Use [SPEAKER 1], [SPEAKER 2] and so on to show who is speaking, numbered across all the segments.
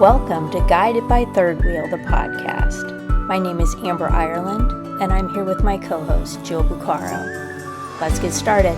[SPEAKER 1] Welcome to Guided by Third Wheel, the podcast. My name is Amber Ireland, and I'm here with my co-host, Jill Bucaro. Let's get started.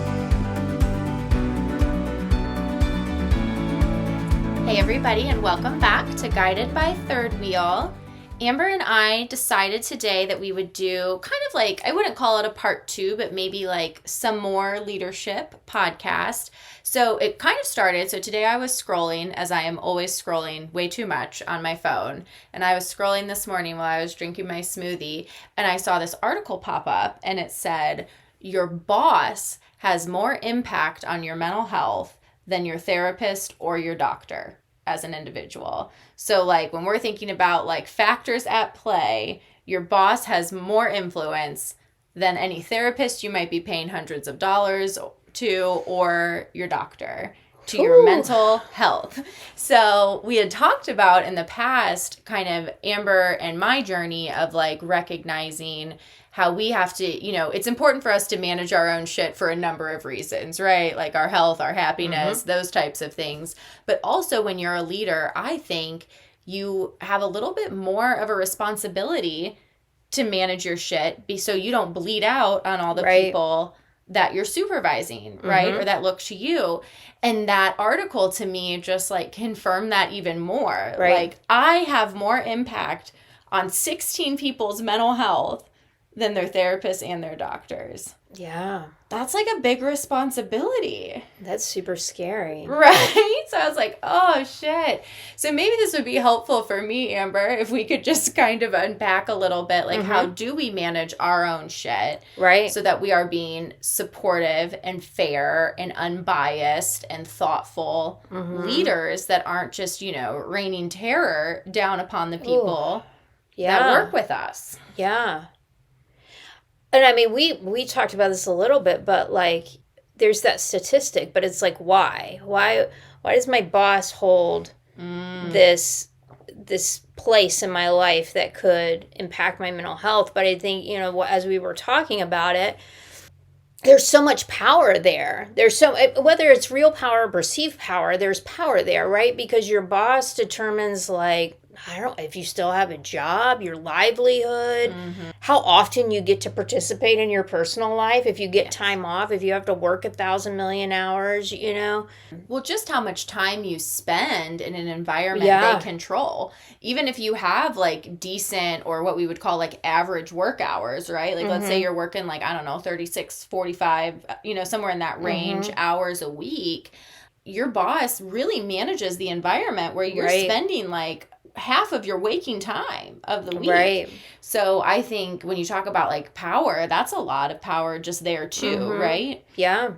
[SPEAKER 2] Hey everybody, and welcome back to Guided by Third Wheel. Amber and I decided today that we would do kind of like, I wouldn't call it a part 2, but maybe like some more leadership podcast. So it kind of started, so today I was scrolling, as I am always scrolling way too much on my phone, and I was scrolling this morning while I was drinking my smoothie, and I saw this article pop up, and it said, your boss has more impact on your mental health than your therapist or your doctor as an individual. So like when we're thinking about like factors at play, your boss has more influence than any therapist you might be paying hundreds of dollars to, or your doctor, to your mental health. So we had talked about in the past kind of Amber and my journey of like recognizing how we have to, you know, it's important for us to manage our own shit for a number of reasons, right? Like our health, our happiness, those types of things. But also when you're a leader, I think you have a little bit more of a responsibility to manage your shit so you don't bleed out on all the people that you're supervising, right? Or that look to you. And that article to me just like confirmed that even more. Like I have more impact on 16 people's mental health than their therapists and their doctors.
[SPEAKER 1] Yeah.
[SPEAKER 2] That's like a big responsibility.
[SPEAKER 1] That's super scary.
[SPEAKER 2] Right? So I was like, oh shit. So maybe this would be helpful for me, Amber, if we could just kind of unpack a little bit, like how do we manage our own shit?
[SPEAKER 1] Right.
[SPEAKER 2] So that we are being supportive and fair and unbiased and thoughtful leaders that aren't just, you know, raining terror down upon the people that work with us.
[SPEAKER 1] Yeah. And I mean, we talked about this a little bit, but like, there's that statistic, but it's like, why? Why does my boss hold this place in my life that could impact my mental health? But I think, you know, as we were talking about it, there's so much power there. There's so, whether it's real power or perceived power, there's power there, right? Because your boss determines like, I don't know, if you still have a job, your livelihood, how often you get to participate in your personal life, if you get time off, if you have to work 1,000 million hours, you know.
[SPEAKER 2] Well, just how much time you spend in an environment they control. Even if you have like decent or what we would call like average work hours, right? Like let's say you're working like, I don't know, 36, 45, you know, somewhere in that range hours a week. Your boss really manages the environment where you're spending like half of your waking time of the week. Right. So I think when you talk about like power, that's a lot of power just there too, right?
[SPEAKER 1] Yeah.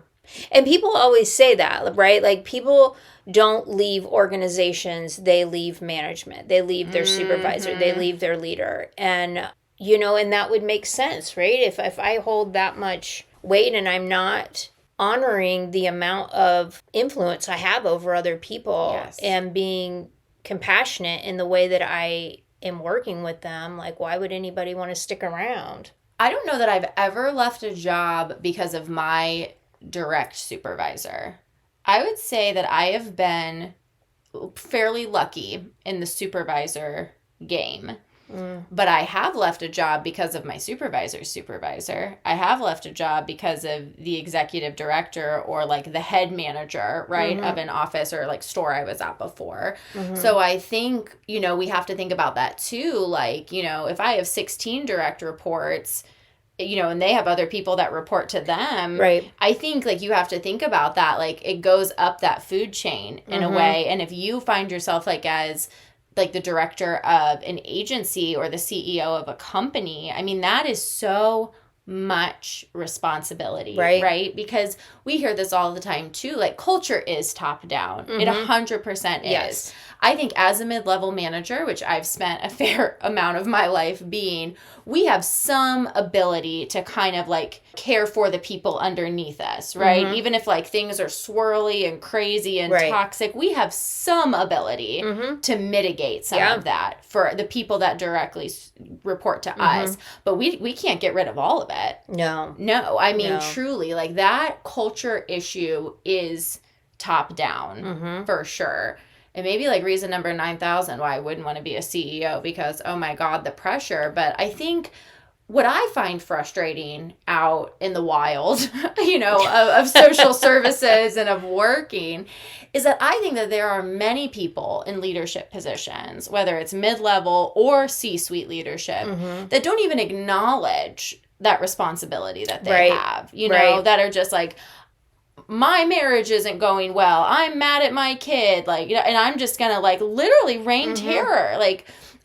[SPEAKER 1] And people always say that, right? Like people don't leave organizations, they leave management. They leave their supervisor, they leave their leader. And, you know, and that would make sense, right? If I hold that much weight and I'm not honoring the amount of influence I have over other people and being compassionate in the way that I am working with them, like why would anybody want to stick around?
[SPEAKER 2] I don't know that I've ever left a job because of my direct supervisor. I would say that I have been fairly lucky in the supervisor game. But I have left a job because of my supervisor's supervisor. I have left a job because of the executive director or like the head manager, right, of an office or like store I was at before. So I think, you know, we have to think about that too. Like, you know, if I have 16 direct reports, you know, and they have other people that report to them, I think like you have to think about that. Like it goes up that food chain in a way. And if you find yourself like as like the director of an agency or the CEO of a company, I mean, that is so much responsibility, right? Because we hear this all the time too, like culture is top down. It 100% is. I think as a mid-level manager, which I've spent a fair amount of my life being, we have some ability to kind of like care for the people underneath us, right? Even if like things are swirly and crazy and toxic, we have some ability to mitigate some of that for the people that directly report to us. But we can't get rid of all of it. No, I mean, truly, like that culture issue is top down for sure. And maybe like reason number 9,000 why I wouldn't want to be a CEO, because, oh my God, the pressure. But I think what I find frustrating out in the wild, of social services and of working, is that I think that there are many people in leadership positions, whether it's mid-level or C-suite leadership, that don't even acknowledge that responsibility that they have, that are just like, my marriage isn't going well, I'm mad at my kid, and I'm just gonna literally rain terror.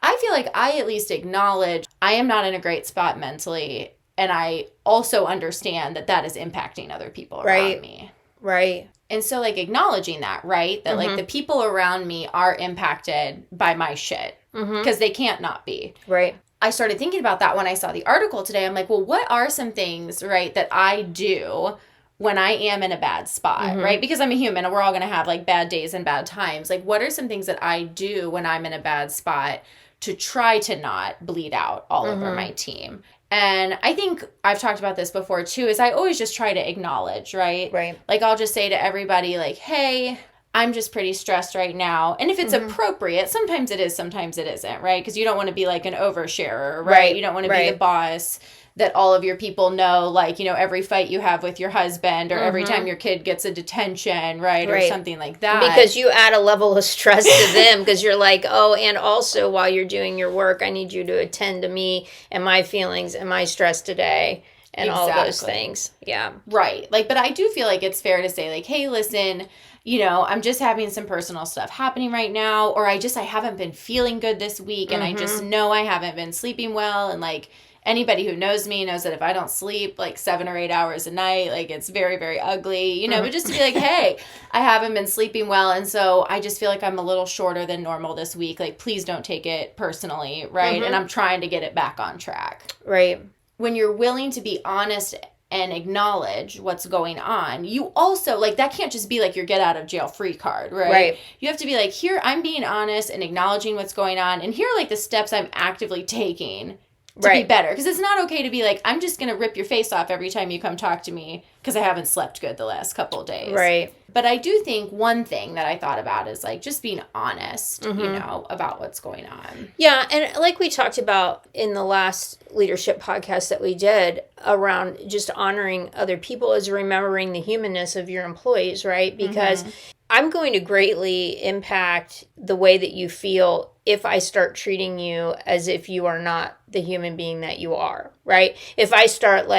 [SPEAKER 2] I feel like I at least acknowledge I am not in a great spot mentally, and I also understand that that is impacting other people around me.
[SPEAKER 1] Right.
[SPEAKER 2] And so acknowledging that, right? That the people around me are impacted by my shit, because they can't not be.
[SPEAKER 1] Right.
[SPEAKER 2] I started thinking about that when I saw the article today. I'm like, well, what are some things, right, that I do when I am in a bad spot, right? Because I'm a human and we're all going to have bad days and bad times. What are some things that I do when I'm in a bad spot to try to not bleed out all over my team? And I think I've talked about this before too, is I always just try to acknowledge, right?
[SPEAKER 1] Right.
[SPEAKER 2] I'll just say to everybody hey, I'm just pretty stressed right now. And if it's appropriate, sometimes it is, sometimes it isn't, right? Because you don't want to be an oversharer, right? You don't want to be the boss that all of your people know, every fight you have with your husband or every time your kid gets a detention, right? Or something like that.
[SPEAKER 1] Because you add a level of stress to them, because you're oh, and also while you're doing your work, I need you to attend to me and my feelings and my stress today and all those things. Yeah.
[SPEAKER 2] Right. But I do feel it's fair to say hey, listen, I'm just having some personal stuff happening right now, or I haven't been feeling good this week, and I just know I haven't been sleeping well, and anybody who knows me knows that if I don't sleep 7 or 8 hours a night, it's very, very ugly, but just to be hey, I haven't been sleeping well, and so I just feel I'm a little shorter than normal this week. Please don't take it personally, right? And I'm trying to get it back on track.
[SPEAKER 1] Right.
[SPEAKER 2] When you're willing to be honest and acknowledge what's going on, you also, that can't just be your get out of jail free card, right? You have to be here, I'm being honest and acknowledging what's going on, and here are the steps I'm actively taking to be better. Because it's not okay to be I'm just going to rip your face off every time you come talk to me because I haven't slept good the last couple of days.
[SPEAKER 1] Right.
[SPEAKER 2] But I do think one thing that I thought about is just being honest, about what's going on.
[SPEAKER 1] Yeah. And we talked about in the last leadership podcast that we did around just honoring other people is remembering the humanness of your employees, right? Because I'm going to greatly impact the way that you feel if I start treating you as if you are not the human being that you are, right? If I start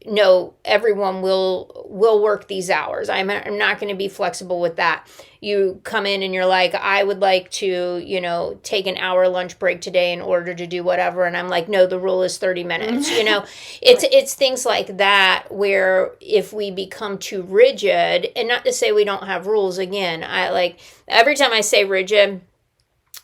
[SPEAKER 1] no, everyone will work these hours. I'm not going to be flexible with that. You come in and you're I would like to, take an hour lunch break today in order to do whatever. And I'm no, the rule is 30 minutes, It's things like that where if we become too rigid, and not to say we don't have rules, again, I every time I say rigid,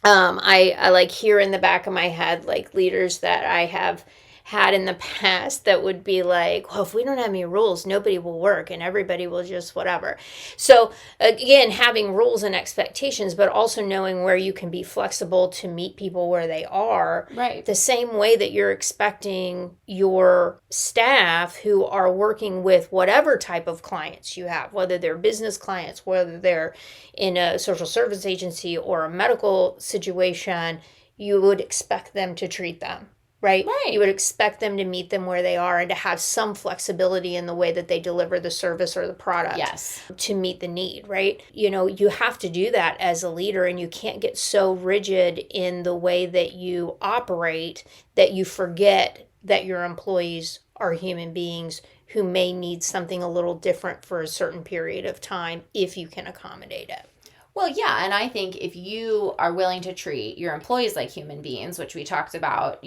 [SPEAKER 1] I hear in the back of my head, leaders that I have had in the past that would be well, if we don't have any rules, nobody will work and everybody will just whatever. So again, having rules and expectations, but also knowing where you can be flexible to meet people where they are.
[SPEAKER 2] Right.
[SPEAKER 1] The same way that you're expecting your staff who are working with whatever type of clients you have, whether they're business clients, whether they're in a social service agency or a medical situation, you would expect them to treat them. Right? You would expect them to meet them where they are and to have some flexibility in the way that they deliver the service or the product to meet the need, right? You have to do that as a leader, and you can't get so rigid in the way that you operate that you forget that your employees are human beings who may need something a little different for a certain period of time if you can accommodate it.
[SPEAKER 2] Well, yeah, and I think if you are willing to treat your employees like human beings, which we talked about,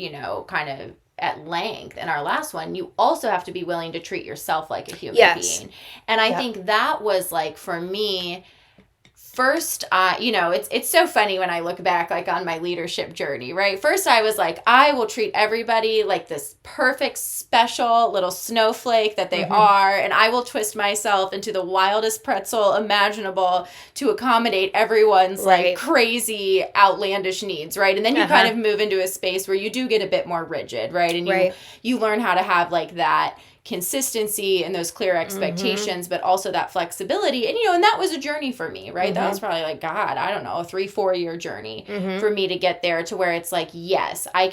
[SPEAKER 2] kind of at length in our last one, you also have to be willing to treat yourself like a human being. And I think that was for me, first, it's so funny when I look back on my leadership journey, right? First, I was I will treat everybody like this perfect, special little snowflake that they are, and I will twist myself into the wildest pretzel imaginable to accommodate everyone's crazy, outlandish needs, right? And then you kind of move into a space where you do get a bit more rigid, right? And you learn how to have that consistency and those clear expectations, but also that flexibility. And, and that was a journey for me, right? That was probably like, God, I don't know, a 3-4 year journey for me to get there to where it's like, yes, I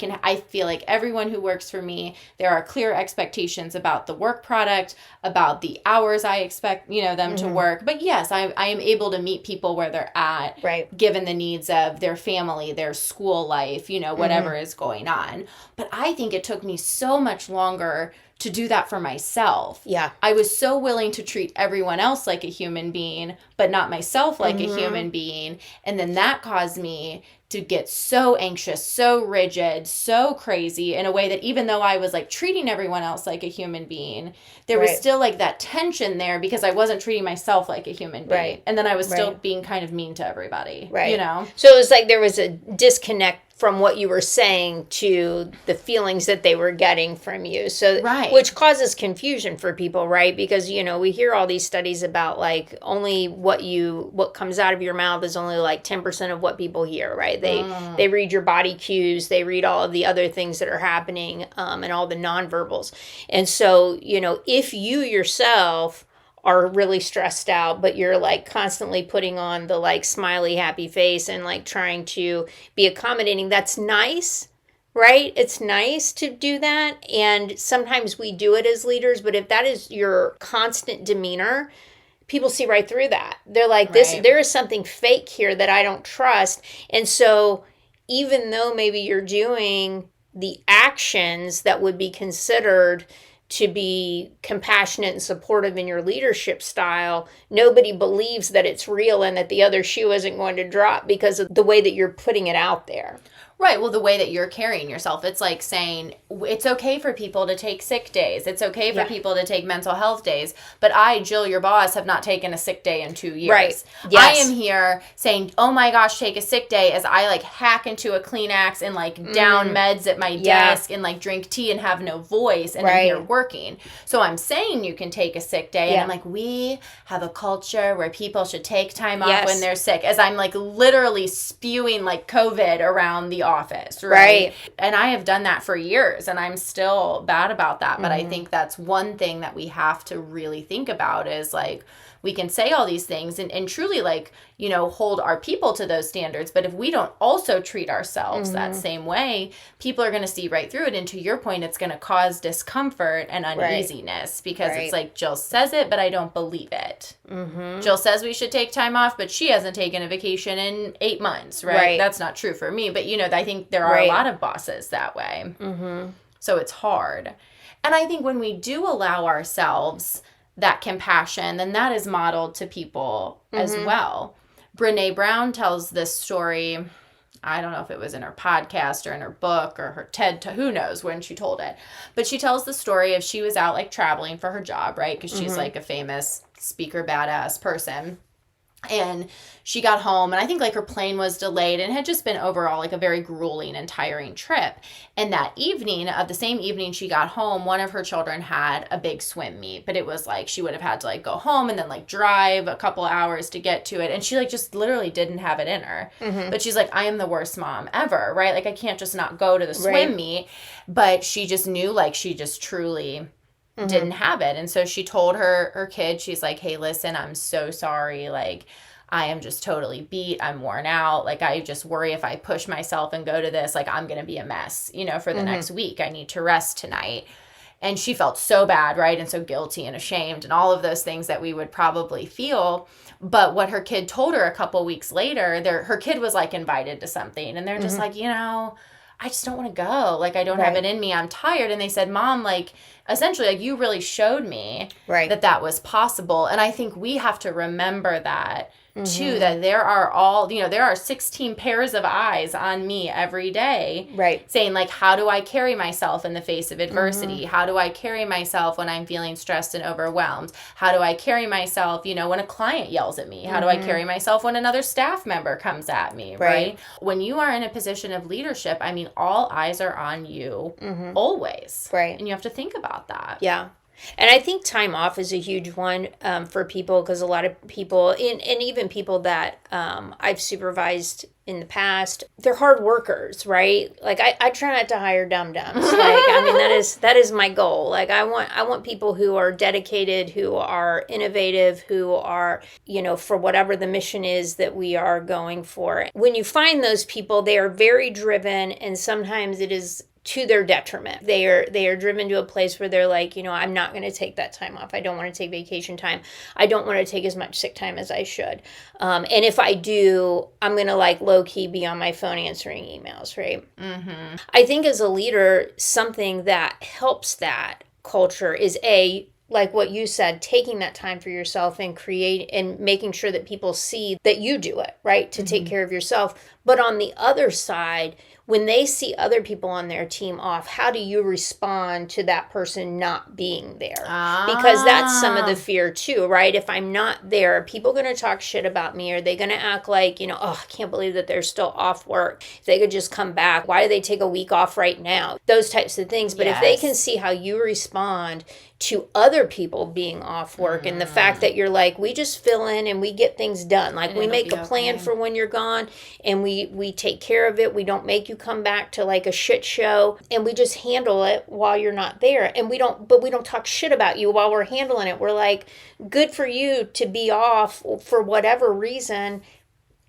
[SPEAKER 2] feel like everyone who works for me, there are clear expectations about the work product, about the hours I expect, them to work. But yes, I am able to meet people where they're at, given the needs of their family, their school life, whatever is going on. But I think it took me so much longer to do that for myself.
[SPEAKER 1] Yeah.
[SPEAKER 2] I was so willing to treat everyone else like a human being, but not myself like a human being. And then that caused me to get so anxious, so rigid, so crazy in a way that even though I was like treating everyone else like a human being, there was still like that tension there because I wasn't treating myself like a human being.
[SPEAKER 1] Right.
[SPEAKER 2] And then I was still being kind of mean to everybody.
[SPEAKER 1] Right.
[SPEAKER 2] So
[SPEAKER 1] it was like there was a disconnect from what you were saying to the feelings that they were getting from you. So, which causes confusion for people, right? Because, we hear all these studies about like only what comes out of your mouth is only like 10% of what people hear, right? They read your body cues, they read all of the other things that are happening, and all the nonverbals. And so, if you yourself are really stressed out, but you're like constantly putting on the like smiley, happy face and like trying to be accommodating, that's nice, right? It's nice to do that. And sometimes we do it as leaders, but if that is your constant demeanor, people see right through that. They're like, there is something fake here that I don't trust. And so even though maybe you're doing the actions that would be considered to be compassionate and supportive in your leadership style, nobody believes that it's real and that the other shoe isn't going to drop because of the way that you're putting it out there.
[SPEAKER 2] Right. Well, the way that you're carrying yourself, it's like saying it's okay for people to take sick days. It's okay for people to take mental health days. But I, Jill, your boss, have not taken a sick day in 2 years.
[SPEAKER 1] Right. Yes.
[SPEAKER 2] I am here saying, oh my gosh, take a sick day as I like hack into a Kleenex and like down meds at my desk and like drink tea and have no voice and I'm here working. So I'm saying you can take a sick day. And I'm like, we have a culture where people should take time off when they're sick. As I'm like literally spewing like COVID around the office, right? And I have done that for years and I'm still bad about that. But I think that's one thing that we have to really think about is like, we can say all these things and truly like, hold our people to those standards. But if we don't also treat ourselves that same way, people are going to see right through it. And to your point, it's going to cause discomfort and uneasiness because it's like Jill says it, but I don't believe it. Jill says we should take time off, but she hasn't taken a vacation in 8 months, right? That's not true for me. But, I think there are a lot of bosses that way. So it's hard. And I think when we do allow ourselves that compassion, then that is modeled to people as well. Brene Brown tells this story. I don't know if it was in her podcast or in her book or her TED, who knows when she told it. But she tells the story of she was out like traveling for her job, right? Because she's like a famous speaker, badass person. And she got home and I think like her plane was delayed and had just been overall like a very grueling and tiring trip. And that evening, of the same evening she got home, one of her children had a big swim meet, but it was like she would have had to like go home and then like drive a couple hours to get to it. And she like just literally didn't have it in her. But she's like, I am the worst mom ever, right? Like I can't just not go to the swim meet. But she just knew like she just truly didn't have it. And so she told her kid, she's like, hey, listen, I'm so sorry. Like, I am just totally beat. I'm worn out. Like, I just worry if I push myself and go to this, like, I'm going to be a mess, for the next week. I need to rest tonight. And she felt so bad, right? And so guilty and ashamed and all of those things that we would probably feel. But what her kid told her a couple weeks later, her kid was like invited to something. And they're just like, I just don't want to go. Like, I don't have it in me. I'm tired. And they said, Mom, like, essentially, like, you really showed me that was possible. And I think we have to remember that, too, that there are there are 16 pairs of eyes on me every day. Saying, like, how do I carry myself in the face of adversity? How do I carry myself when I'm feeling stressed and overwhelmed? How do I carry myself, when a client yells at me? How do I carry myself when another staff member comes at me, right? When you are in a position of leadership, I mean, all eyes are on you always. And you have to think about that.
[SPEAKER 1] Yeah. And I think time off is a huge one for people, because a lot of people, and even people that I've supervised in the past, they're hard workers, right? Like I try not to hire dum-dums. Like, I mean, that is my goal. Like I want people who are dedicated, who are innovative, who are, for whatever the mission is that we are going for. When you find those people, they are very driven, and sometimes it is to their detriment. They are driven to a place where they're like, I'm not going to take that time off. I don't want to take vacation time. I don't want to take as much sick time as I should. And if I do, I'm going to like low key be on my phone answering emails, right? Mm-hmm. I think as a leader, something that helps that culture is like what you said, taking that time for yourself and making sure that people see that you do it, right? To take care of yourself. But on the other side, when they see other people on their team off, how do you respond to that person not being there? Because that's some of the fear too, right? If I'm not there, are people going to talk shit about me? Are they going to act like, I can't believe that they're still off work. If they could just come back, why do they take a week off right now? Those types of things. But if they can see how you respond to other people being off work and the fact that you're like, we just fill in and we get things done. Like, we make a plan for when you're gone, and we take care of it. We don't make you come back to like a shit show, and we just handle it while you're not there. And we don't talk shit about you while we're handling it. We're like, good for you to be off for whatever reason.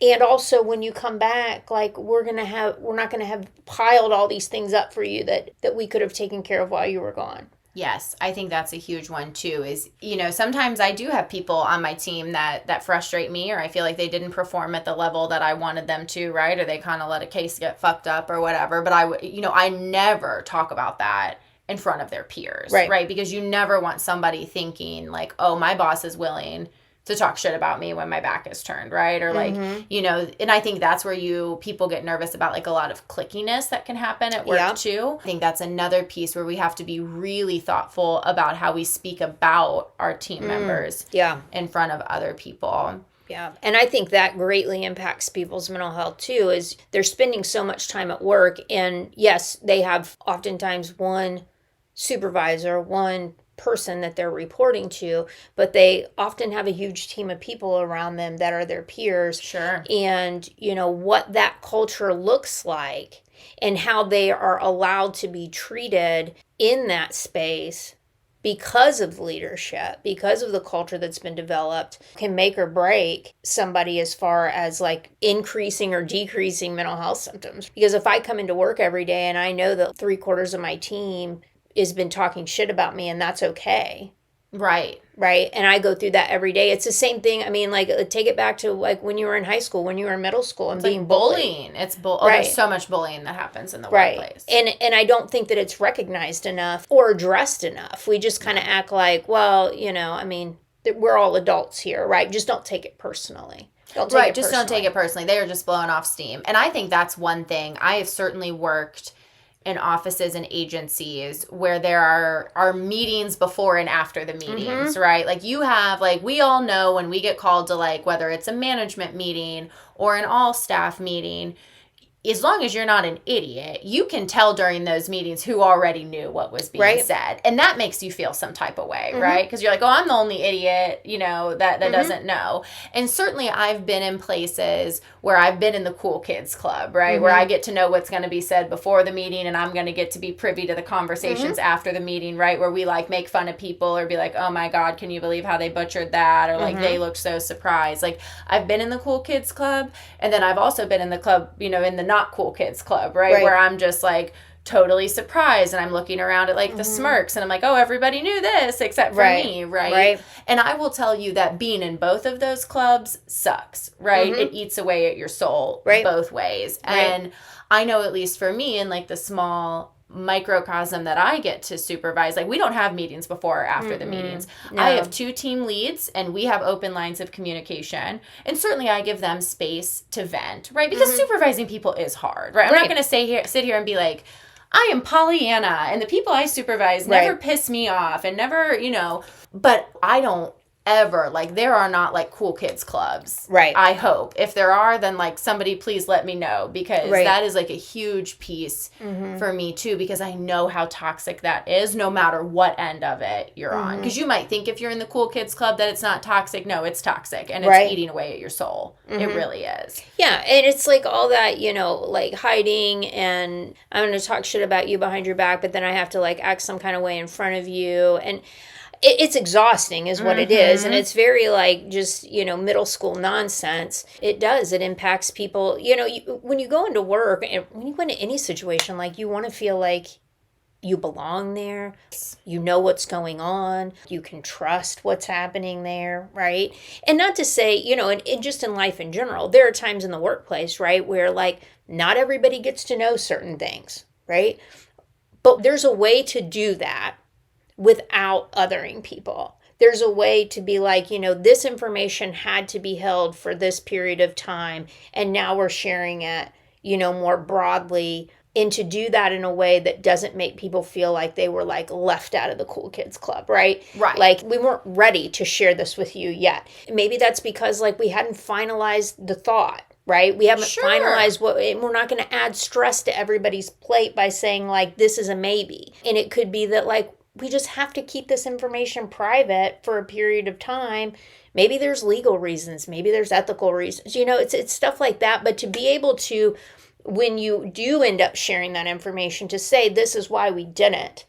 [SPEAKER 1] And also when you come back, like, we're not going to have piled all these things up for you that we could have taken care of while you were gone.
[SPEAKER 2] Yes, I think that's a huge one too, is, sometimes I do have people on my team that frustrate me, or I feel like they didn't perform at the level that I wanted them to, right? Or they kind of let a case get fucked up or whatever. But I never talk about that in front of their peers, right? Because you never want somebody thinking like, oh, my boss is willing to talk shit about me when my back is turned, right? Or like, and I think that's where people get nervous about like a lot of clickiness that can happen at work too. I think that's another piece where we have to be really thoughtful about how we speak about our team members in front of other people.
[SPEAKER 1] Yeah. And I think that greatly impacts people's mental health too, is they're spending so much time at work, and yes, they have oftentimes one supervisor, one person that they're reporting to, but they often have a huge team of people around them that are their peers.
[SPEAKER 2] Sure.
[SPEAKER 1] And what that culture looks like and how they are allowed to be treated in that space because of leadership, because of the culture that's been developed, can make or break somebody as far as like increasing or decreasing mental health symptoms. Because if I come into work every day and I know that 3/4 of my team has been talking shit about me, and that's okay.
[SPEAKER 2] Right.
[SPEAKER 1] And I go through that every day. It's the same thing. I mean, like, take it back to like when you were in high school, when you were in middle school, and being
[SPEAKER 2] like bullying. It's there's so much bullying that happens in the workplace.
[SPEAKER 1] And I don't think that it's recognized enough or addressed enough. We just kind of act like, well, I mean, we're all adults here, right? Just don't take it personally. Don't take
[SPEAKER 2] it personally. They are just blowing off steam. And I think that's one thing. I have certainly worked in offices and agencies where there are meetings before and after the meetings, right? Like, you have, like, we all know when we get called to, like, whether it's a management meeting or an all staff meeting, as long as you're not an idiot, you can tell during those meetings who already knew what was being said. And that makes you feel some type of way, right? Because you're like, oh, I'm the only idiot, that doesn't know. And certainly I've been in places where I've been in the cool kids club, right? Where I get to know what's going to be said before the meeting, and I'm going to get to be privy to the conversations after the meeting, right? Where we like make fun of people or be like, oh my God, can you believe how they butchered that? Or like, they looked so surprised. Like, I've been in the cool kids club, and then I've also been in the club, in the not cool kids club, right? Where I'm just like totally surprised, and I'm looking around at like the smirks, and I'm like, oh, everybody knew this except for me, right? And I will tell you that being in both of those clubs sucks, right? It eats away at your soul both ways. And I know, at least for me, in like the small microcosm that I get to supervise, like, we don't have meetings before or after the meetings. No. I have 2 team leads, and we have open lines of communication, and certainly I give them space to vent, right? Because supervising people is hard, right? I'm not going to sit here and be like, I am Pollyanna, and the people I supervise never piss me off, and never, but I don't ever, like, there are not, like, cool kids clubs.
[SPEAKER 1] Right.
[SPEAKER 2] I hope. If there are, then, like, somebody please let me know, because that is, like, a huge piece for me, too, because I know how toxic that is, no matter what end of it you're on. Because you might think if you're in the cool kids club that it's not toxic. No, it's toxic, and it's eating away at your soul. It really is.
[SPEAKER 1] Yeah, and it's like all that, you know, like hiding, and I'm going to talk shit about you behind your back, but then I have to like act some kind of way in front of you. And it's exhausting is what it is. And it's very like just, you know, middle school nonsense. It does. It impacts people. You know, when you go into work and when you go into any situation, like you want to feel like you belong there. You know what's going on. You can trust what's happening there, right? And not to say, you know, and just in life in general, there are times in the workplace, right, where like not everybody gets to know certain things, right? But there's a way to do that without othering people. There's a way to be like, you know, this information had to be held for this period of time, and now we're sharing it, you know, more broadly, and to do that in a way that doesn't make people feel like they were like left out of the cool kids club, right?
[SPEAKER 2] Right.
[SPEAKER 1] Like we weren't ready to share this with you yet. Maybe that's because like we hadn't finalized the thought, right? We haven't finalized what, and we're not going to add stress to everybody's plate by saying like, this is a maybe. And it could be that like, we just have to keep this information private for a period of time. Maybe there's legal reasons, maybe there's ethical reasons, you know, it's stuff like that. But to be able to, when you do end up sharing that information, to say this is why we didn't,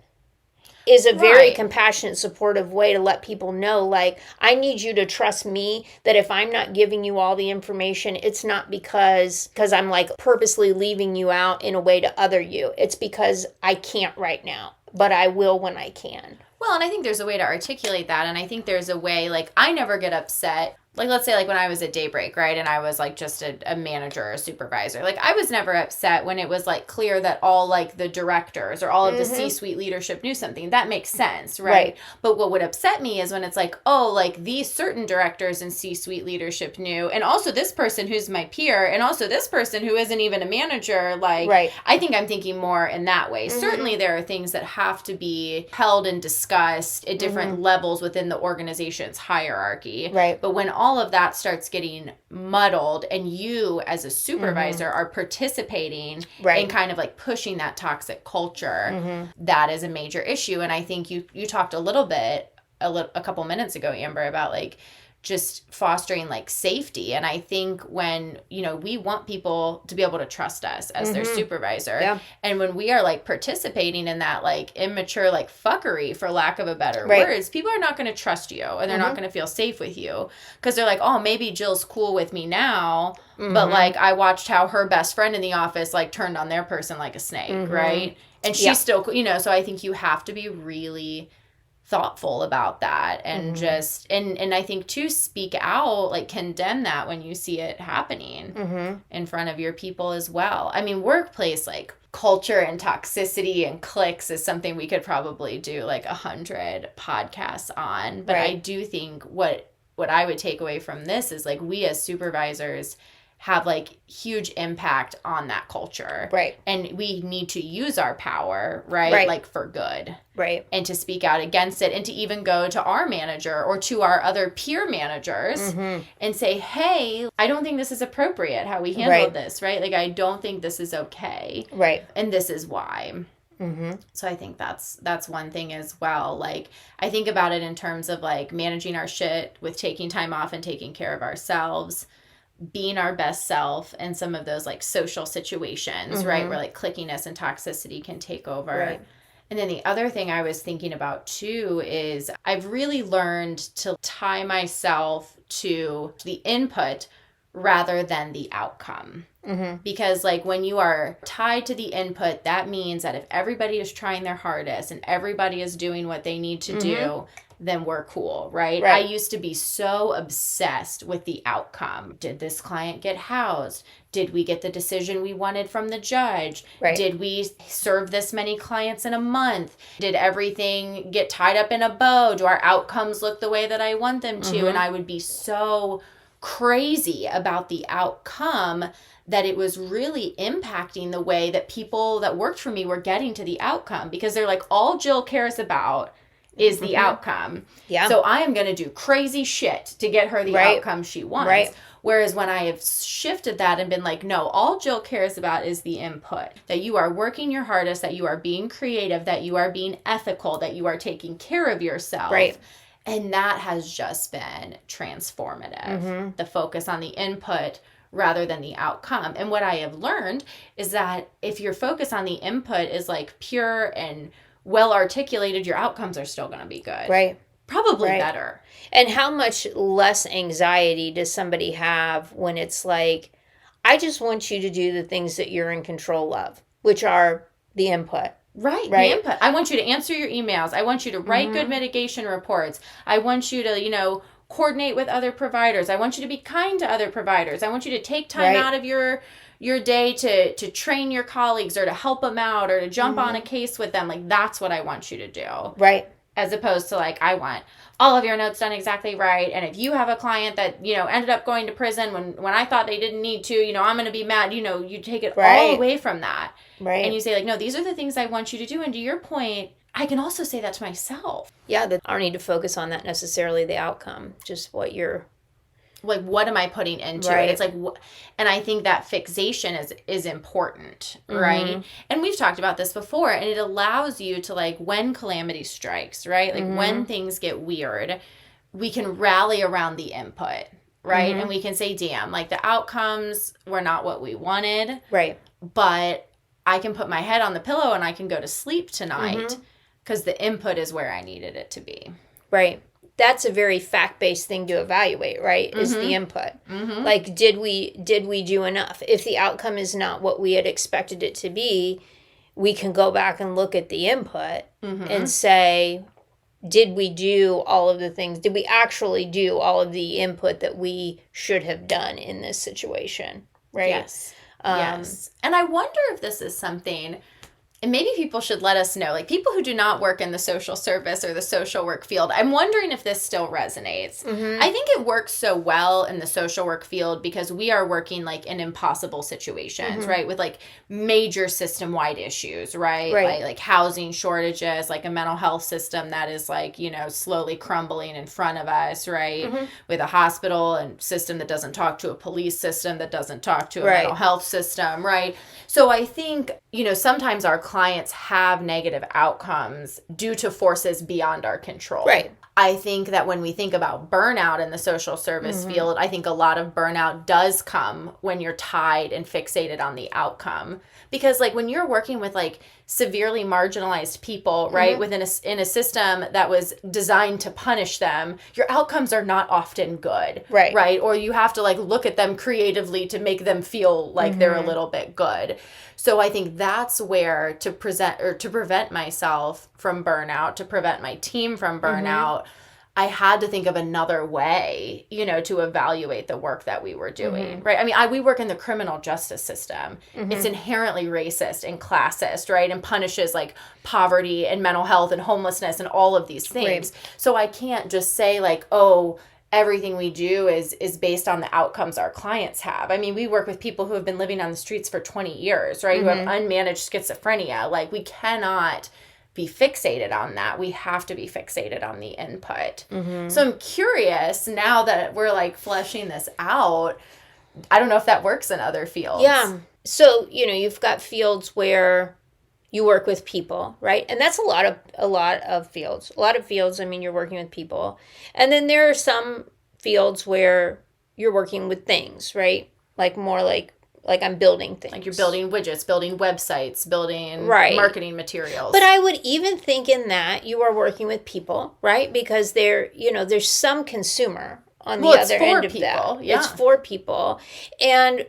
[SPEAKER 1] is a very compassionate, supportive way to let people know, like, I need you to trust me that if I'm not giving you all the information, it's not because I'm like purposely leaving you out in a way to other you. It's because I can't right now, but I will when I can.
[SPEAKER 2] Well, and I think there's a way to articulate that. And I think there's a way, like, I never get upset. Like, let's say, like, when I was at Daybreak, right, and I was, like, just a manager or a supervisor. Like, I was never upset when it was, like, clear that all, like, the directors or all of the C-suite leadership knew something. That makes sense, right? But what would upset me is when it's like, oh, like, these certain directors and C-suite leadership knew, and also this person who's my peer, and also this person who isn't even a manager, like, I think I'm thinking more in that way. Certainly there are things that have to be held and discussed at different levels within the organization's hierarchy.
[SPEAKER 1] Right.
[SPEAKER 2] But when all of that starts getting muddled and you as a supervisor are participating in kind of like pushing that toxic culture, that is a major issue. And I think you talked a little bit, a couple minutes ago, Amber, about like just fostering like safety. And I think when, you know, we want people to be able to trust us as their supervisor. Yeah. And when we are like participating in that like immature like fuckery, for lack of a better words, people are not going to trust you, and they're not going to feel safe with you, because they're like, oh, maybe Jill's cool with me now, but like I watched how her best friend in the office like turned on their person like a snake, right? And she's still, you know, so I think you have to be really thoughtful about that, and just and I think to speak out, like condemn that when you see it happening in front of your people as well. I mean, workplace like culture and toxicity and cliques is something we could probably do like 100 podcasts on, but I do think what I would take away from this is like we as supervisors have like huge impact on that culture. Right. And we need to use our power, right? Like for good. Right. And to speak out against it, and to even go to our manager or to our other peer managers and say, hey, I don't think this is appropriate how we handled this, right? Like, I don't think this is okay. Right. And this is why. So I think that's one thing as well. Like, I think about it in terms of like managing our shit with taking time off and taking care of ourselves, being our best self in some of those like social situations, right? Where like clickiness and toxicity can take over. Right. And then the other thing I was thinking about too is I've really learned to tie myself to the input rather than the outcome. Because like when you are tied to the input, that means that if everybody is trying their hardest and everybody is doing what they need to do, then we're cool, right? I used to be so obsessed with the outcome. Did this client get housed? Did we get the decision we wanted from the judge? Did we serve this many clients in a month? Did everything get tied up in a bow? Do our outcomes look the way that I want them to? And I would be so crazy about the outcome that it was really impacting the way that people that worked for me were getting to the outcome, because they're like, all Jill cares about is the outcome.
[SPEAKER 1] Yeah.
[SPEAKER 2] So I am going to do crazy shit to get her the outcome she wants.
[SPEAKER 1] Right.
[SPEAKER 2] Whereas when I have shifted that and been like, no, all Jill cares about is the input. That you are working your hardest, that you are being creative, that you are being ethical, that you are taking care of yourself.
[SPEAKER 1] Right.
[SPEAKER 2] And that has just been transformative. The focus on the input rather than the outcome. And what I have learned is that if your focus on the input is like pure and well articulated, your outcomes are still going to be good.
[SPEAKER 1] Right.
[SPEAKER 2] Probably better.
[SPEAKER 1] And how much less anxiety does somebody have when it's like, I just want you to do the things that you're in control of, which are the input.
[SPEAKER 2] Right. The input. I want you to answer your emails. I want you to write good mitigation reports. I want you to, coordinate with other providers. I want you to be kind to other providers. I want you to take time out of your day to train your colleagues or to help them out or to jump on a case with them. Like, that's what I want you to do.
[SPEAKER 1] Right.
[SPEAKER 2] As opposed to like, I want all of your notes done exactly right. And if you have a client that, ended up going to prison when I thought they didn't need to, I'm going to be mad. You take it all away from that.
[SPEAKER 1] Right.
[SPEAKER 2] And you say like, no, these are the things I want you to do. And to your point, I can also say that to myself.
[SPEAKER 1] Yeah, I don't need to focus on that necessarily, the outcome, just what you're...
[SPEAKER 2] Like, what am I putting into it? It's like, and I think that fixation is important, right? And we've talked about this before, and it allows you to, like, when calamity strikes, right? Like, when things get weird, we can rally around the input, right? And we can say, damn, like, the outcomes were not what we wanted.
[SPEAKER 1] Right.
[SPEAKER 2] But I can put my head on the pillow and I can go to sleep tonight because the input is where I needed it to be.
[SPEAKER 1] Right. That's a very fact-based thing to evaluate, right? Is the input. Like, did we do enough? If the outcome is not what we had expected it to be, we can go back and look at the input and say, did we do all of the things? Did we actually do all of the input that we should have done in this situation, right?
[SPEAKER 2] Yes. Yes. And I wonder if this is something... And maybe people should let us know, like people who do not work in the social service or the social work field, I'm wondering if this still resonates. I think it works so well in the social work field because we are working like in impossible situations, right? With like major system-wide issues, right? Like housing shortages, like a mental health system that is like, slowly crumbling in front of us, right? With a hospital and system that doesn't talk to a police system, that doesn't talk to a mental health system, right? So I think, sometimes our clients have negative outcomes due to forces beyond our control.
[SPEAKER 1] Right.
[SPEAKER 2] I think that when we think about burnout in the social service field, I think a lot of burnout does come when you're tied and fixated on the outcome. Because like when you're working with like severely marginalized people, right, within in a system that was designed to punish them, your outcomes are not often good. Right. Or you have to like look at them creatively to make them feel like they're a little bit good. So I think that's where to prevent myself from burnout, to prevent my team from burnout, I had to think of another way, to evaluate the work that we were doing, right? I mean, we work in the criminal justice system. It's inherently racist and classist, right? And punishes like poverty and mental health and homelessness and all of these things. So I can't just say like, oh, everything we do is based on the outcomes our clients have. I mean, we work with people who have been living on the streets for 20 years, right? Who have unmanaged schizophrenia. Like, we cannot be fixated on that. We have to be fixated on the input. So I'm curious, now that we're like fleshing this out, I don't know if that works in other fields.
[SPEAKER 1] Yeah. So, you've got fields where you work with people, right? And that's a lot of fields. A lot of fields, I mean, you're working with people. And then there are some fields where you're working with things, right? Like more like I'm building things.
[SPEAKER 2] Like you're building widgets, building websites, building marketing materials.
[SPEAKER 1] But I would even think in that you are working with people, right? Because there's some consumer on the other end of that.
[SPEAKER 2] Yeah.
[SPEAKER 1] It's for people. And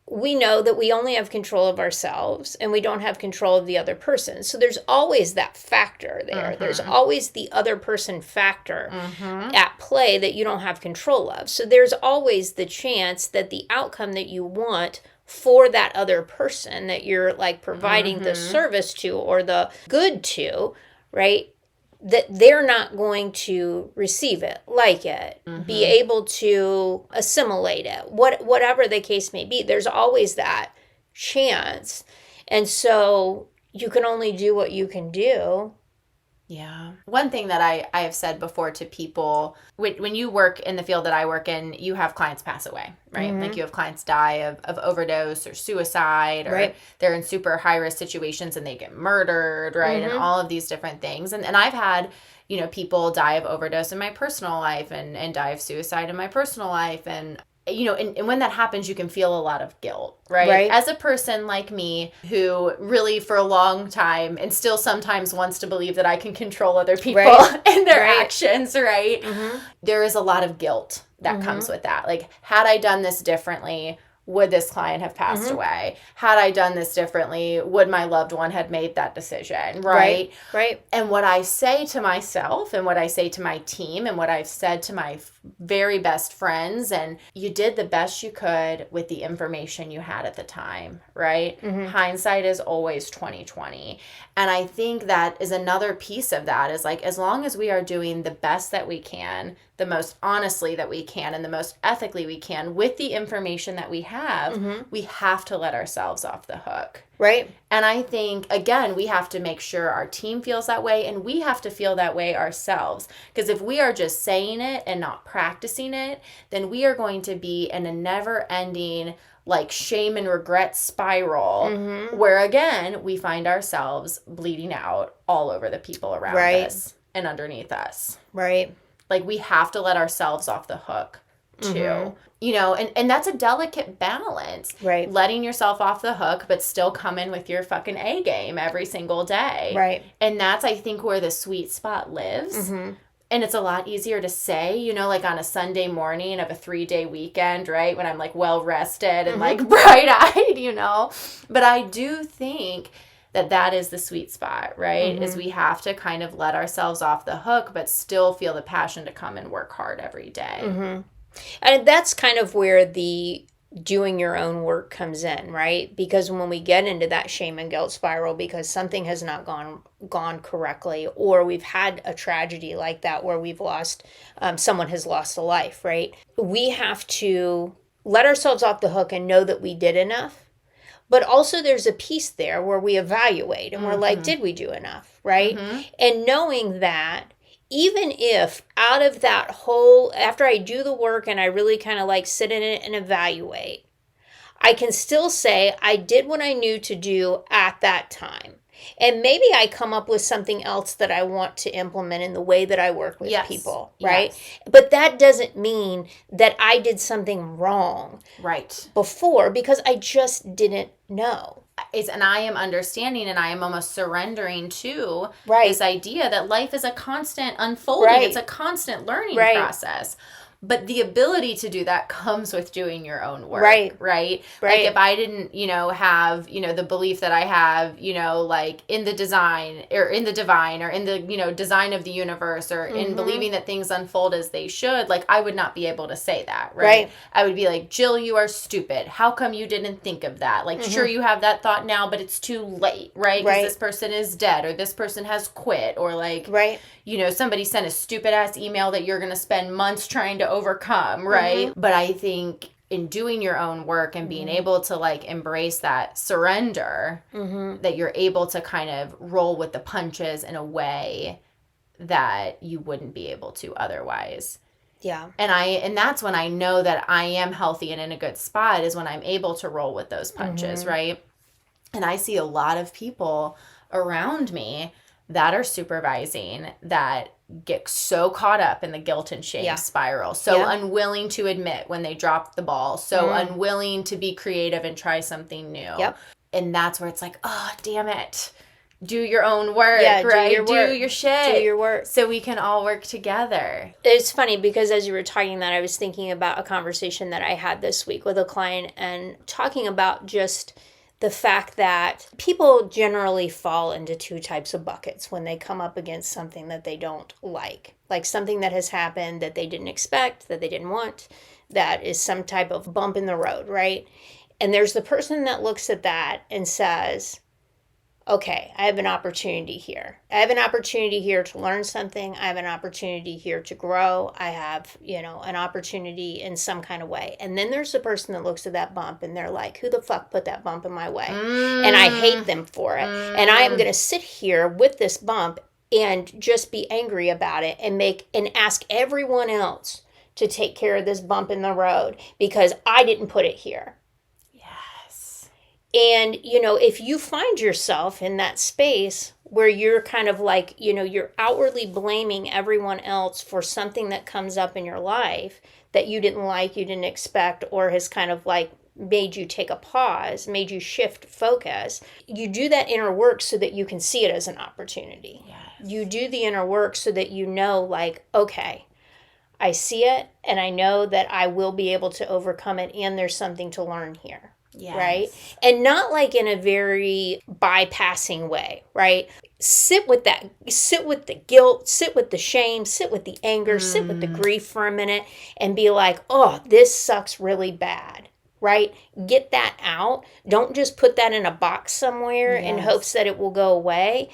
[SPEAKER 1] we know that we only have control of ourselves and we don't have control of the other person. So there's always that factor there. There's always the other person factor at play that you don't have control of. So there's always the chance that the outcome that you want for that other person that you're like providing the service to or the good to, right? That they're not going to receive it, like it, be able to assimilate it, whatever the case may be. There's always that chance. And so you can only do what you can do
[SPEAKER 2] Yeah. One thing that I have said before to people, when you work in the field that I work in, you have clients pass away, right? Like you have clients die of overdose or suicide, or they're in super high risk situations and they get murdered, right? And all of these different things. And I've had, people die of overdose in my personal life and die of suicide in my personal life. And and when that happens, you can feel a lot of guilt, right? As a person like me who really for a long time and still sometimes wants to believe that I can control other people and their actions, right? There is a lot of guilt that comes with that. Like, had I done this differently, would this client have passed away? Had I done this differently, would my loved one have made that decision, right?
[SPEAKER 1] Right.
[SPEAKER 2] And what I say to myself and what I say to my team and what I've said to my very best friends, and you did the best you could with the information you had at the time, right? Hindsight is always 20/20. And I think that is another piece of that, is like, as long as we are doing the best that we can, the most honestly that we can, and the most ethically we can with the information that we have, we have to let ourselves off the hook.
[SPEAKER 1] Right.
[SPEAKER 2] And I think, again, we have to make sure our team feels that way, and we have to feel that way ourselves. Because if we are just saying it and not practicing it, then we are going to be in a never-ending, like, shame and regret spiral where, again, we find ourselves bleeding out all over the people around us and underneath us.
[SPEAKER 1] Right.
[SPEAKER 2] Like, we have to let ourselves off the hook, too. And that's a delicate balance.
[SPEAKER 1] Right.
[SPEAKER 2] Letting yourself off the hook, but still come in with your fucking A game every single day.
[SPEAKER 1] Right.
[SPEAKER 2] And that's, I think, where the sweet spot lives. And it's a lot easier to say, like on a Sunday morning of a 3-day weekend, right? When I'm like well rested and like bright-eyed, But I do think that is the sweet spot, right? Is we have to kind of let ourselves off the hook, but still feel the passion to come and work hard every day.
[SPEAKER 1] And that's kind of where the doing your own work comes in, right? Because when we get into that shame and guilt spiral because something has not gone correctly, or we've had a tragedy like that where we've lost, someone has lost a life, right? We have to let ourselves off the hook and know that we did enough. But also there's a piece there where we evaluate and we're like, did we do enough, right? And knowing that, even if out of that whole, after I do the work and I really kind of like sit in it and evaluate, I can still say I did what I knew to do at that time. And maybe I come up with something else that I want to implement in the way that I work with people, right? But that doesn't mean that I did something wrong before, because I just didn't know.
[SPEAKER 2] And I am understanding and I am almost surrendering to this idea that life is a constant unfolding. It's a constant learning process. But the ability to do that comes with doing your own work, right? Like if I didn't, have, the belief that I have, like in the design or in the divine or in the, design of the universe or in believing that things unfold as they should, like I would not be able to say that, right? I would be like, Jill, you are stupid. How come you didn't think of that? Like, sure, you have that thought now, but it's too late, right? Because this person is dead or this person has quit or like, somebody sent a stupid ass email that you're going to spend months trying to overcome, right? But I think in doing your own work and being able to like embrace that surrender, that you're able to kind of roll with the punches in a way that you wouldn't be able to otherwise.
[SPEAKER 1] Yeah.
[SPEAKER 2] And that's when I know that I am healthy and in a good spot, is when I'm able to roll with those punches, right? And I see a lot of people around me that are supervising that get so caught up in the guilt and shame spiral, so unwilling to admit when they dropped the ball, so unwilling to be creative and try something new. And that's where it's like, oh, damn it. Do your own work, right? Do your shit.
[SPEAKER 1] Do your work.
[SPEAKER 2] So we can all work together.
[SPEAKER 1] It's funny because as you were talking that, I was thinking about a conversation that I had this week with a client and talking about just the fact that people generally fall into two types of buckets when they come up against something that they don't like something that has happened that they didn't expect, that they didn't want, that is some type of bump in the road, right? And there's the person that looks at that and says, okay, I have an opportunity here. I have an opportunity here to learn something. I have an opportunity here to grow. I have, an opportunity in some kind of way. And then there's the person that looks at that bump and they're like, who the fuck put that bump in my way? And I hate them for it. And I am going to sit here with this bump and just be angry about it and ask everyone else to take care of this bump in the road because I didn't put it here.
[SPEAKER 2] Yes.
[SPEAKER 1] And, if you find yourself in that space where you're kind of like, you're outwardly blaming everyone else for something that comes up in your life that you didn't like, you didn't expect, or has kind of like made you take a pause, made you shift focus, you do that inner work so that you can see it as an opportunity.
[SPEAKER 2] Yes.
[SPEAKER 1] You do the inner work so that you know, like, okay, I see it and I know that I will be able to overcome it and there's something to learn here.
[SPEAKER 2] Yes.
[SPEAKER 1] Right? And not like in a very bypassing way, right? Sit with that, sit with the guilt, sit with the shame, sit with the anger, sit with the grief for a minute and be like, oh, this sucks really bad, right? Get that out. Don't just put that in a box somewhere in hopes that it will go away.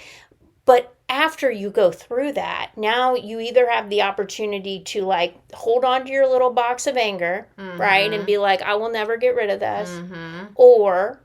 [SPEAKER 1] But after you go through that, now you either have the opportunity to like hold on to your little box of anger, right? And be like, I will never get rid of this. Or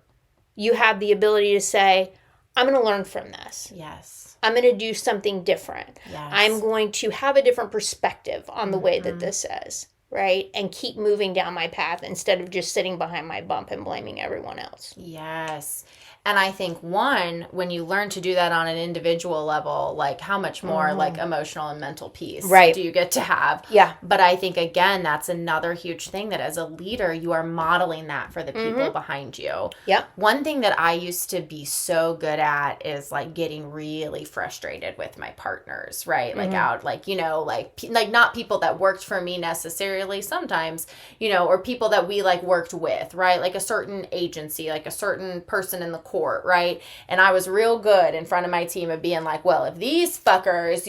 [SPEAKER 1] you have the ability to say, I'm going to learn from this.
[SPEAKER 2] Yes.
[SPEAKER 1] I'm going to do something different.
[SPEAKER 2] Yes.
[SPEAKER 1] I'm going to have a different perspective on the way that this is, right? And keep moving down my path instead of just sitting behind my bump and blaming everyone else.
[SPEAKER 2] Yes. And I think, one, when you learn to do that on an individual level, like how much more like emotional and mental peace do you get to have?
[SPEAKER 1] Yeah.
[SPEAKER 2] But I think, again, that's another huge thing that as a leader, you are modeling that for the people behind you.
[SPEAKER 1] Yep.
[SPEAKER 2] One thing that I used to be so good at is like getting really frustrated with my partners, right? Like out, like, like not people that worked for me necessarily sometimes, or people that we like worked with, right? Like a certain agency, like a certain person in the court, right? And I was real good in front of my team of being like, well, if these fuckers,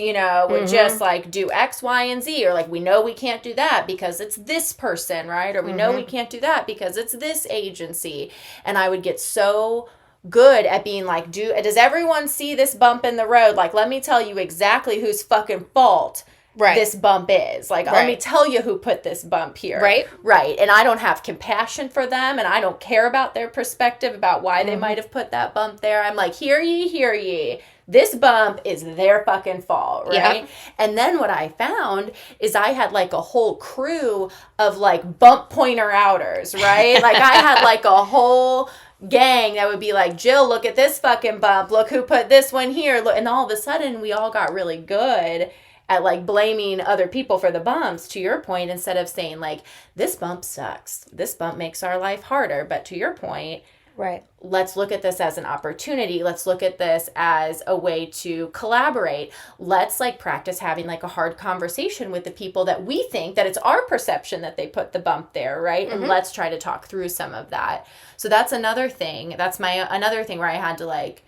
[SPEAKER 2] would just like do X, Y, and Z, or like, we know we can't do that because it's this person, right? Or we know we can't do that because it's this agency. And I would get so good at being like, does everyone see this bump in the road? Like, let me tell you exactly whose fucking fault this bump is. Like, let me tell you who put this bump here. Right. And I don't have compassion for them, and I don't care about their perspective about why they might have put that bump there. I'm like, hear ye. This bump is their fucking fault, right? Yeah. And then what I found is I had like a whole crew of like bump pointer outers, right? Like I had like a whole gang that would be like, Jill, look at this fucking bump. Look who put this one here. Look. And all of a sudden we all got really good at like blaming other people for the bumps, to your point, instead of saying like, this bump sucks. This bump makes our life harder. But to your point, let's look at this as an opportunity. Let's look at this as a way to collaborate. Let's like practice having like a hard conversation with the people that we think that it's our perception that they put the bump there, right? And let's try to talk through some of that. So that's another thing. That's another thing where I had to like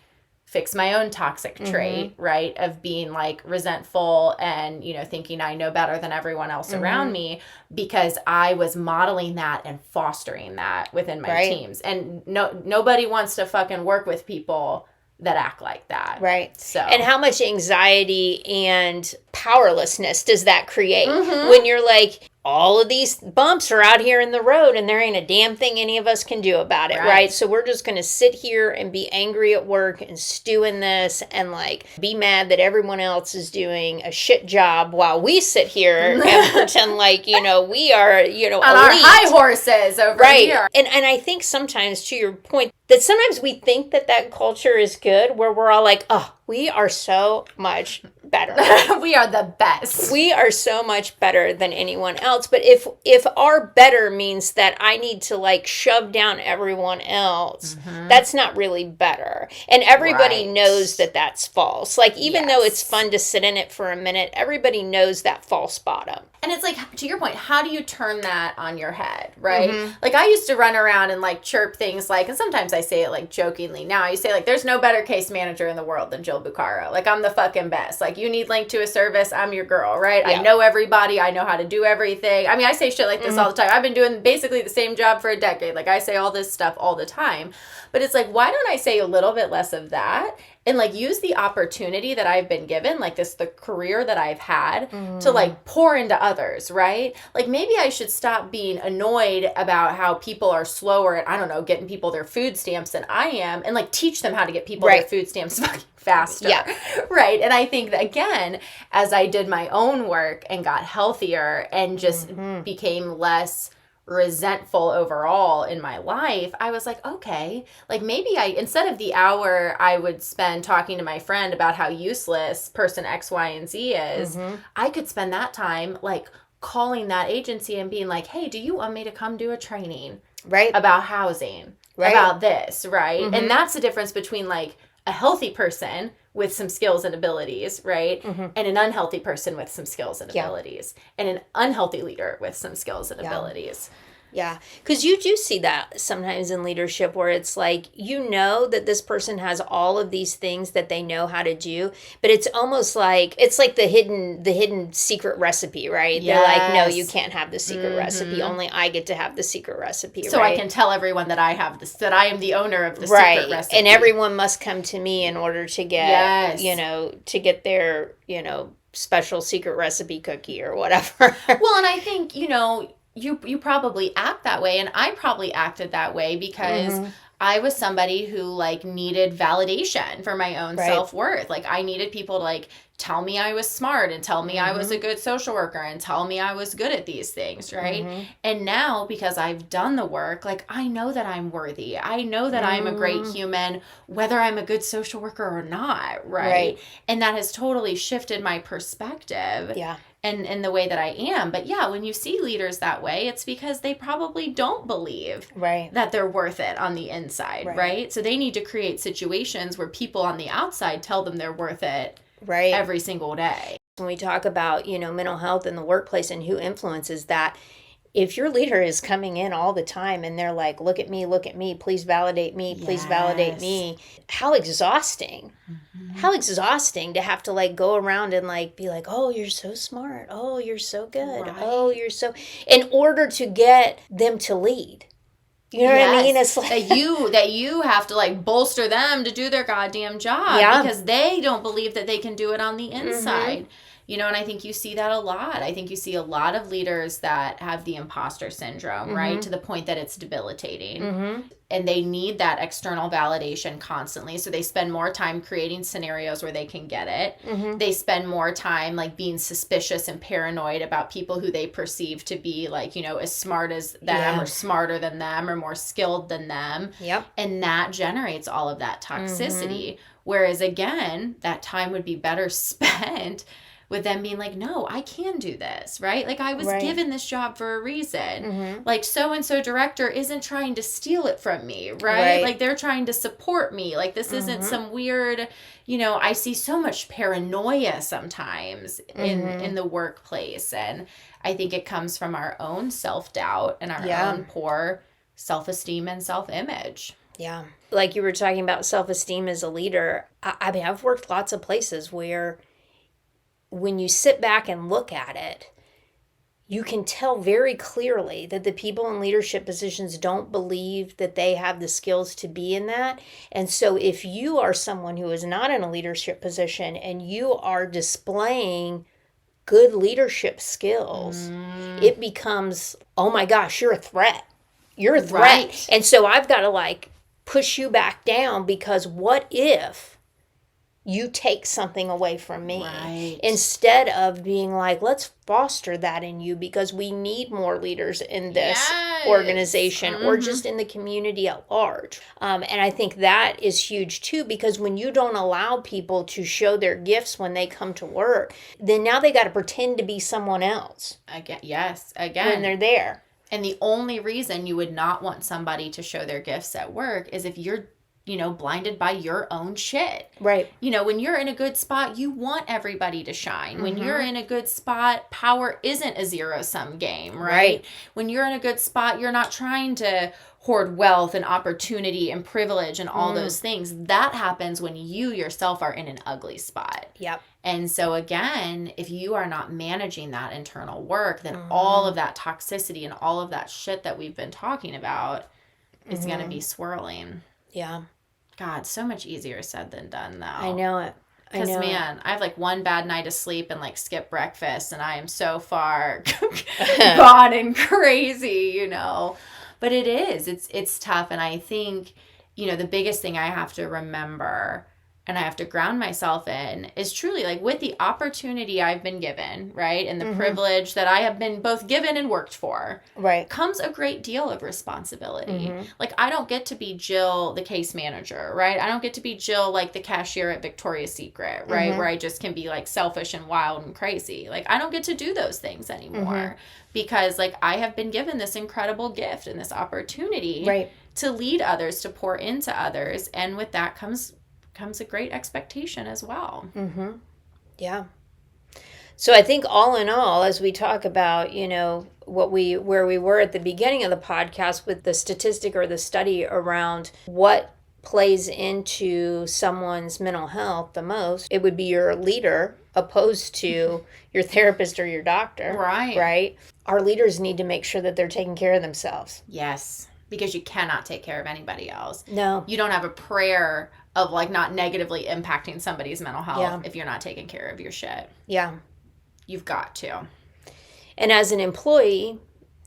[SPEAKER 2] fix my own toxic trait, right? Of being like resentful and, thinking I know better than everyone else around me, because I was modeling that and fostering that within my teams. And nobody wants to fucking work with people that act like that.
[SPEAKER 1] Right.
[SPEAKER 2] So,
[SPEAKER 1] and how much anxiety and powerlessness does that create when you're like, all of these bumps are out here in the road and there ain't a damn thing any of us can do about it, right? So we're just going to sit here and be angry at work and stew in this and like be mad that everyone else is doing a shit job while we sit here and pretend like, we are, on elite.
[SPEAKER 2] Our high horses over here.
[SPEAKER 1] And I think sometimes, to your point, that sometimes we think that culture is good, where we're all like, oh, we are so much better.
[SPEAKER 2] We are the best.
[SPEAKER 1] We are so much better than anyone else. But if our better means that I need to like shove down everyone else, that's not really better. And everybody knows that that's false. Like, even though it's fun to sit in it for a minute, everybody knows that false bottom.
[SPEAKER 2] And it's like, to your point, how do you turn that on your head, right? Like, I used to run around and like chirp things like, and sometimes I say it like jokingly now, I say like, there's no better case manager in the world than Jill Bucaro. Like, I'm the fucking best. Like, you need link to a service, I'm your girl, right? I know everybody. I know how to do everything. I mean, I say shit like this all the time. I've been doing basically the same job for a decade. Like, I say all this stuff all the time. But it's like, why don't I say a little bit less of that and like use the opportunity that I've been given, like the career that I've had to like pour into others, right? Like maybe I should stop being annoyed about how people are slower at, I don't know, getting people their food stamps than I am, and like teach them how to get people their food stamps fucking faster.
[SPEAKER 1] Yeah.
[SPEAKER 2] Right. And I think that, again, as I did my own work and got healthier and just became less resentful overall in my life, I was like, okay, like maybe instead of the hour I would spend talking to my friend about how useless person X, Y, and Z is, I could spend that time like calling that agency and being like, hey, do you want me to come do a training about housing, about this, right? And that's the difference between like a healthy person with some skills and abilities, right? And an unhealthy person with some skills and abilities. And an unhealthy leader with some skills and abilities.
[SPEAKER 1] Yeah, because you do see that sometimes in leadership where it's like, you know that this person has all of these things that they know how to do, but it's almost like, it's like the hidden secret recipe, right?
[SPEAKER 2] Yes.
[SPEAKER 1] They're like, no, you can't have the secret recipe. Only I get to have the secret recipe,
[SPEAKER 2] so
[SPEAKER 1] right?
[SPEAKER 2] I can tell everyone that I have this, that I am the owner of the secret recipe.
[SPEAKER 1] And everyone must come to me in order to get, to get their, special secret recipe cookie or whatever.
[SPEAKER 2] Well, and I think, you probably act that way, and I probably acted that way because I was somebody who like needed validation for my own self-worth. Like I needed people to like tell me I was smart and tell me I was a good social worker and tell me I was good at these things, right? And now, because I've done the work, like I know that I'm worthy. I know that I'm a great human, whether I'm a good social worker or not, right? And that has totally shifted my perspective.
[SPEAKER 1] Yeah.
[SPEAKER 2] And the way that I am. But yeah, when you see leaders that way, it's because they probably don't believe that they're worth it on the inside, right? So they need to create situations where people on the outside tell them they're worth it every single day.
[SPEAKER 1] When we talk about, mental health in the workplace and who influences that, if your leader is coming in all the time and they're like, look at me, please validate me, please validate me, how exhausting. How exhausting to have to like go around and like be like, oh, you're so smart. Oh, you're so good. Oh, you're so, in order to get them to lead. You know what I mean? It's like
[SPEAKER 2] that you have to like bolster them to do their goddamn job because they don't believe that they can do it on the inside. And I think you see that a lot. I think you see a lot of leaders that have the imposter syndrome, right? To the point that it's debilitating. And they need that external validation constantly. So they spend more time creating scenarios where they can get it. They spend more time like being suspicious and paranoid about people who they perceive to be like, as smart as them or smarter than them or more skilled than them. And that generates all of that toxicity. Whereas again, that time would be better spent with them being like, no, I can do this, right? Like I was given this job for a reason. Like so-and-so director isn't trying to steal it from me, right? Like they're trying to support me. Like this isn't some weird, I see so much paranoia sometimes in the workplace. And I think it comes from our own self-doubt and our own poor self-esteem and self-image.
[SPEAKER 1] Yeah. Like you were talking about self-esteem as a leader. I mean, I've worked lots of places where when you sit back and look at it, you can tell very clearly that the people in leadership positions don't believe that they have the skills to be in that. And so if you are someone who is not in a leadership position and you are displaying good leadership skills, it becomes, oh my gosh, you're a threat. You're a threat. And so I've got to like push you back down because what if you take something away from me instead of being like, let's foster that in you because we need more leaders in this organization or just in the community at large. And I think that is huge too, because when you don't allow people to show their gifts when they come to work, then now they got to pretend to be someone else.
[SPEAKER 2] Again.
[SPEAKER 1] When they're there.
[SPEAKER 2] And the only reason you would not want somebody to show their gifts at work is if you're blinded by your own shit.
[SPEAKER 1] Right.
[SPEAKER 2] When you're in a good spot, you want everybody to shine. When you're in a good spot, power isn't a zero-sum game, right? When you're in a good spot, you're not trying to hoard wealth and opportunity and privilege and all those things. That happens when you yourself are in an ugly spot.
[SPEAKER 1] Yep.
[SPEAKER 2] And so again, if you are not managing that internal work, then all of that toxicity and all of that shit that we've been talking about is going to be swirling.
[SPEAKER 1] Yeah.
[SPEAKER 2] God, so much easier said than done, though.
[SPEAKER 1] I know it.
[SPEAKER 2] Because, man, I have like one bad night of sleep and like skip breakfast, and I am so far gone and crazy, you know. But it is. It's tough. And I think, you know, the biggest thing I have to remember and I have to ground myself in is truly like with the opportunity I've been given, right? And the privilege that I have been both given and worked for,
[SPEAKER 1] right,
[SPEAKER 2] comes a great deal of responsibility. Like, I don't get to be Jill, the case manager, right? I don't get to be Jill, like the cashier at Victoria's Secret, right? Where I just can be like selfish and wild and crazy. Like, I don't get to do those things anymore because like I have been given this incredible gift and this opportunity to lead others, to pour into others. And with that comes a great expectation as well.
[SPEAKER 1] Yeah. So I think all in all, as we talk about, you know, where we were at the beginning of the podcast with the statistic or the study around what plays into someone's mental health the most, it would be your leader opposed to your therapist or your doctor. Right. Our leaders need to make sure that they're taking care of themselves.
[SPEAKER 2] Yes. Because you cannot take care of anybody else.
[SPEAKER 1] No.
[SPEAKER 2] You don't have a prayer of like not negatively impacting somebody's mental health if you're not taking care of your shit.
[SPEAKER 1] Yeah.
[SPEAKER 2] You've got to.
[SPEAKER 1] And as an employee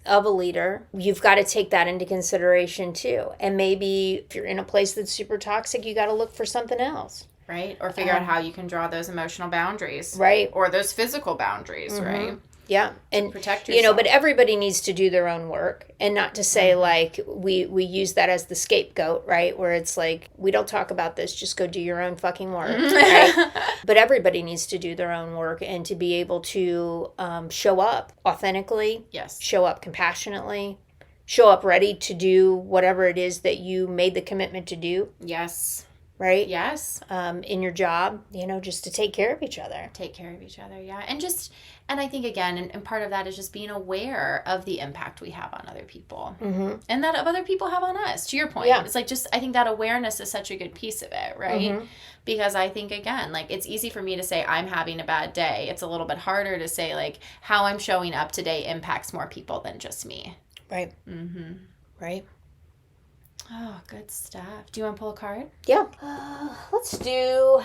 [SPEAKER 1] of a leader, you've got to take that into consideration too. And maybe if you're in a place that's super toxic, you got to look for something else.
[SPEAKER 2] Right. Or figure out how you can draw those emotional boundaries.
[SPEAKER 1] Right.
[SPEAKER 2] Or those physical boundaries, right?
[SPEAKER 1] Yeah. And
[SPEAKER 2] protect yourself.
[SPEAKER 1] You know, but everybody needs to do their own work, and not to say like we use that as the scapegoat, right? Where it's like, we don't talk about this, just go do your own fucking work, right? But everybody needs to do their own work and to be able to show up authentically, show up compassionately, show up ready to do whatever it is that you made the commitment to do.
[SPEAKER 2] Yes.
[SPEAKER 1] Right?
[SPEAKER 2] Yes.
[SPEAKER 1] In your job, you know, just to take care of each other.
[SPEAKER 2] Take care of each other, yeah. And I think, again, and part of that is just being aware of the impact we have on other people. And that other people have on us, to your point. Yeah. It's like just, I think that awareness is such a good piece of it, right? Because I think, again, like it's easy for me to say I'm having a bad day. It's a little bit harder to say like how I'm showing up today impacts more people than just me.
[SPEAKER 1] Right. Right.
[SPEAKER 2] Oh, good stuff. Do you want to pull a card?
[SPEAKER 1] Yeah. Let's do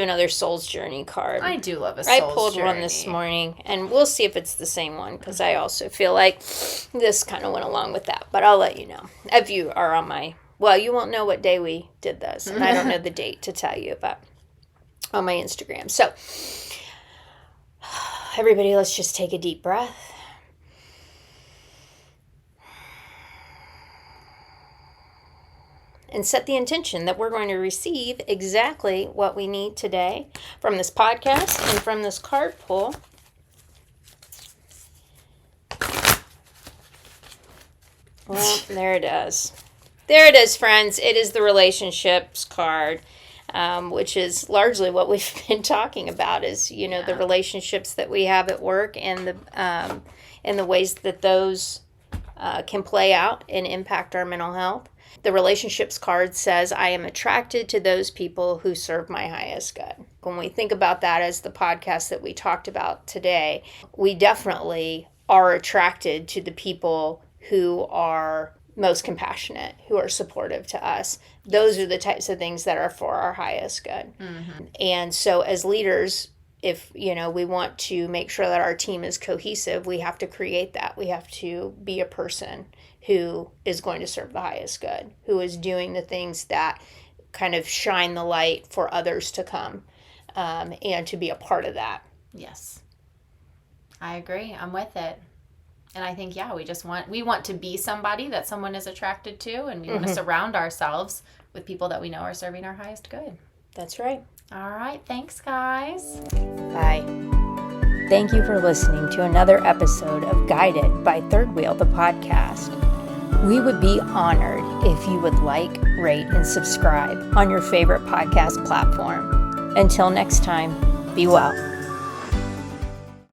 [SPEAKER 1] another Soul's Journey card.
[SPEAKER 2] I do love a Soul's Journey.
[SPEAKER 1] I pulled one this morning, and we'll see if it's the same one, because I also feel like this kind of went along with that. But I'll let you know. If you are on you won't know what day we did this, and I don't know the date to tell you, but on my Instagram. So, everybody, let's just take a deep breath. And set the intention that we're going to receive exactly what we need today from this podcast and from this card pull. Well, there it is. There it is, friends. It is the relationships card, which is largely what we've been talking about is, you know, the relationships that we have at work and the ways that those can play out and impact our mental health. The relationships card says, I am attracted to those people who serve my highest good. When we think about that as the podcast that we talked about today, we definitely are attracted to the people who are most compassionate, who are supportive to us. Those are the types of things that are for our highest good. And so as leaders, if, you know, we want to make sure that our team is cohesive, we have to create that. We have to be a person who is going to serve the highest good, who is doing the things that kind of shine the light for others to come, and to be a part of that.
[SPEAKER 2] Yes. I agree. I'm with it. And I think, we want to be somebody that someone is attracted to, and we want to surround ourselves with people that we know are serving our highest good.
[SPEAKER 1] That's right.
[SPEAKER 2] All right. Thanks, guys.
[SPEAKER 1] Bye. Thank you for listening to another episode of Guided by Third Wheel, the podcast. We would be honored if you would like, rate, and subscribe on your favorite podcast platform. Until next time, be well.